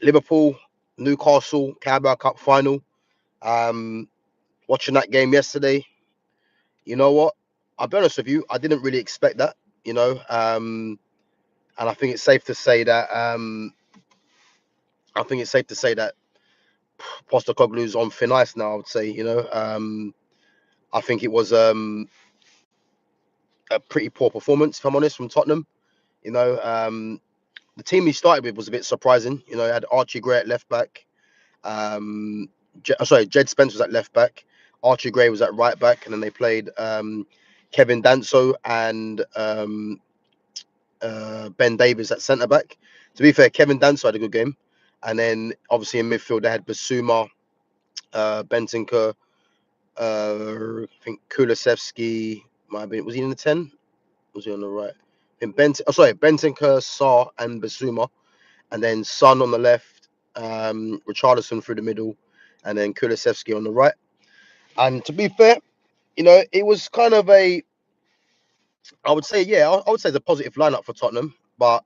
Liverpool, Newcastle, Carabao Cup final. Um, Watching that game yesterday, you know what? I'll be honest with you, I didn't really expect that. You know, and I think it's safe to say that. I think it's safe to say that Postecoglou's on thin ice now. I would say, I think it was a pretty poor performance, if I'm honest, from Tottenham. You know, the team he started with was a bit surprising. You know, he had Archie Gray at left back. Jed Spence was at left back. Archie Gray was at right back, and then they played Kevin Danso and Ben Davies at centre back. To be fair, Kevin Danso had a good game, and then obviously in midfield they had Basuma, Bentancur, I think Kulusevski might have been. Was he in the 10? Was he on the right? Bentancur, Sarr, and Basuma, and then Son on the left, Richarlison through the middle, and then Kulusevski on the right. And to be fair, it was kind of I would say, yeah, I would say it's a positive lineup for Tottenham. But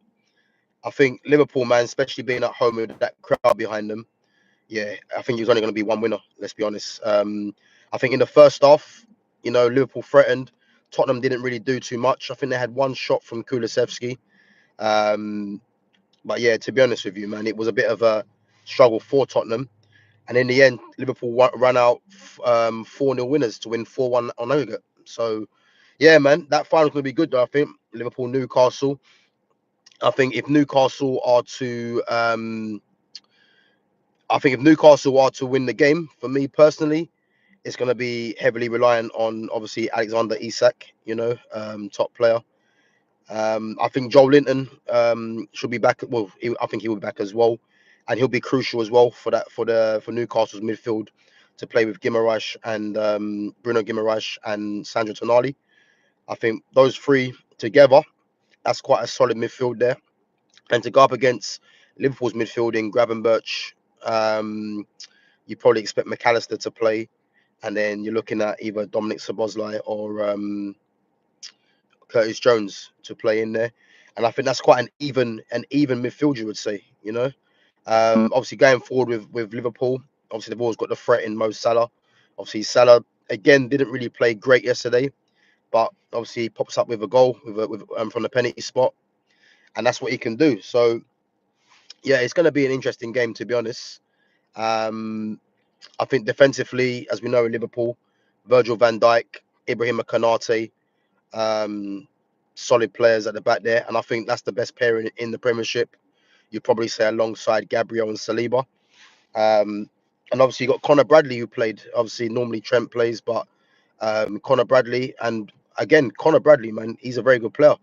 I think Liverpool, man, especially being at home with that crowd behind them, yeah, I think there's only going to be one winner. Let's be honest. I think in the first half, Liverpool threatened. Tottenham didn't really do too much. I think they had one shot from Kulusevski. Um, but yeah, to be honest with you, man, it was a bit of a struggle for Tottenham. And in the end, Liverpool ran out 4-0 winners to win 4-1 on aggregate. So, yeah, man, that final's going to be good, though, I think. Liverpool, Newcastle. I think if Newcastle are to, win the game, for me personally, it's going to be heavily reliant on obviously Alexander Isak, top player. I think Joe Linton should be back. Well, I think he will be back as well, and he'll be crucial as well for Newcastle's midfield to play with Guimaraes and Bruno Guimaraes and Sandro Tonali. I think those three together, that's quite a solid midfield there. And to go up against Liverpool's midfield in Gravenberch, you probably expect McAllister to play, and then you're looking at either Dominic Szoboszlai or Curtis Jones to play in there, and I think that's quite an even midfield, you would say. Obviously going forward with Liverpool, obviously they've always got the threat in Mo Salah. Obviously Salah again didn't really play great yesterday, but obviously he pops up with a goal from the penalty spot, and that's what he can do. So yeah, it's going to be an interesting game, to be honest. Um, I think defensively, as we know in Liverpool, Virgil van Dijk, Ibrahim Konate, um, solid players at the back there, and I think that's the best pairing in the Premiership. You'd probably say alongside Gabriel and Saliba. And obviously you got Connor Bradley, who played. Obviously normally Trent plays, but Connor Bradley, and again Connor Bradley, man, he's a very good player.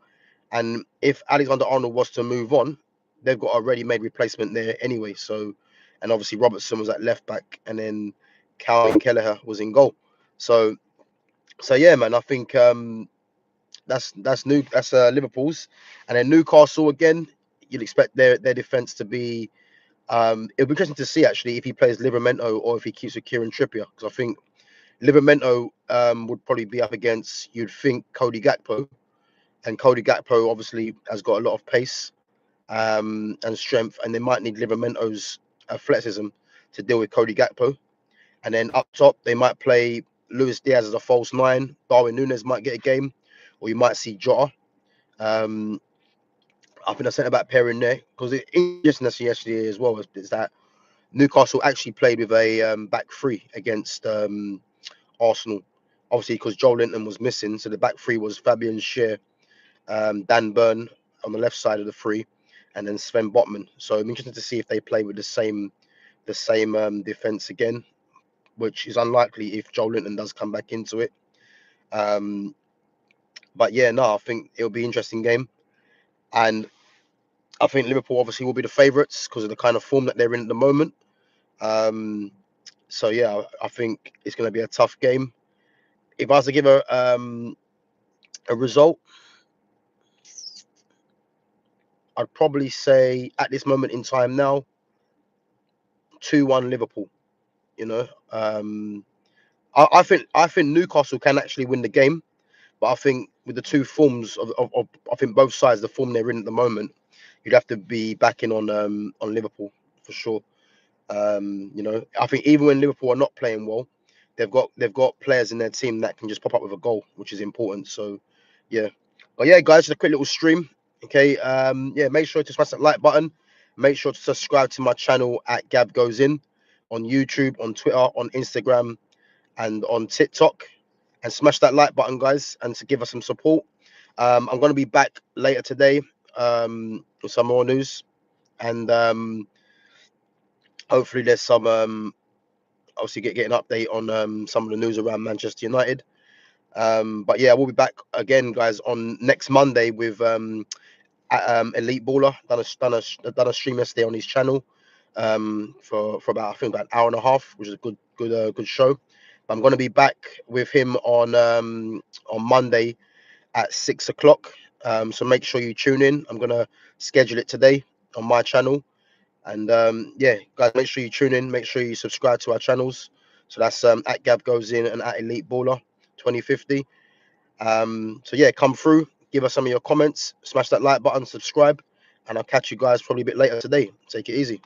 And if Alexander-Arnold was to move on, they've got a ready-made replacement there anyway. So, and obviously Robertson was at left back, and then Calvin Kelleher was in goal. So, yeah, man, I think that's Liverpool's, and then Newcastle again. You'd expect their defense to be. It'll be interesting to see actually if he plays Livramento or if he keeps with Kieran Trippier, because I think Livramento would probably be up against, you'd think, Cody Gakpo, and Cody Gakpo obviously has got a lot of pace and strength, and they might need Livramento's athleticism to deal with Cody Gakpo. And then up top they might play Luis Diaz as a false nine. Darwin Núñez might get a game, or you might see Jota. Um, I think the centre back pairing there, because it interesting yesterday as well is that Newcastle actually played with a back three against Arsenal. Obviously, because Joe Linton was missing, so the back three was Fabian Schär, Dan Burn on the left side of the three, and then Sven Botman. So I'm interested to see if they play with the same defense again, which is unlikely if Joe Linton does come back into it. But yeah, no, I think it'll be an interesting game, and I think Liverpool obviously will be the favourites because of the kind of form that they're in at the moment. So yeah, I think it's going to be a tough game. If I was to give a result, I'd probably say at this moment in time now, 2-1 Liverpool. You know, I think Newcastle can actually win the game, but I think with the two forms of I think both sides, the form they're in at the moment, you'd have to be backing on Liverpool for sure. You know, I think even when Liverpool are not playing well, they've got players in their team that can just pop up with a goal, which is important. So, yeah. But yeah, guys, just a quick little stream. Okay. Yeah, make sure to smash that like button. Make sure to subscribe to my channel at Gab Goes In on YouTube, on Twitter, on Instagram, and on TikTok. And smash that like button, guys, and to give us some support. I'm gonna be back later today with some more news, and hopefully there's some obviously get an update on some of the news around Manchester United. But yeah, we'll be back again, guys, on next Monday with Elite Baller. Done a stream yesterday on his channel for about, I think, about an hour and a half, which is a good show. But I'm going to be back with him on Monday at 6 o'clock. So make sure you tune in. I'm going to schedule it today on my channel. And yeah, guys, make sure you tune in. Make sure you subscribe to our channels. So that's at Gab Goes In and at Elite Baller 2050. So yeah, come through, give us some of your comments, smash that like button, subscribe, and I'll catch you guys probably a bit later today. Take it easy.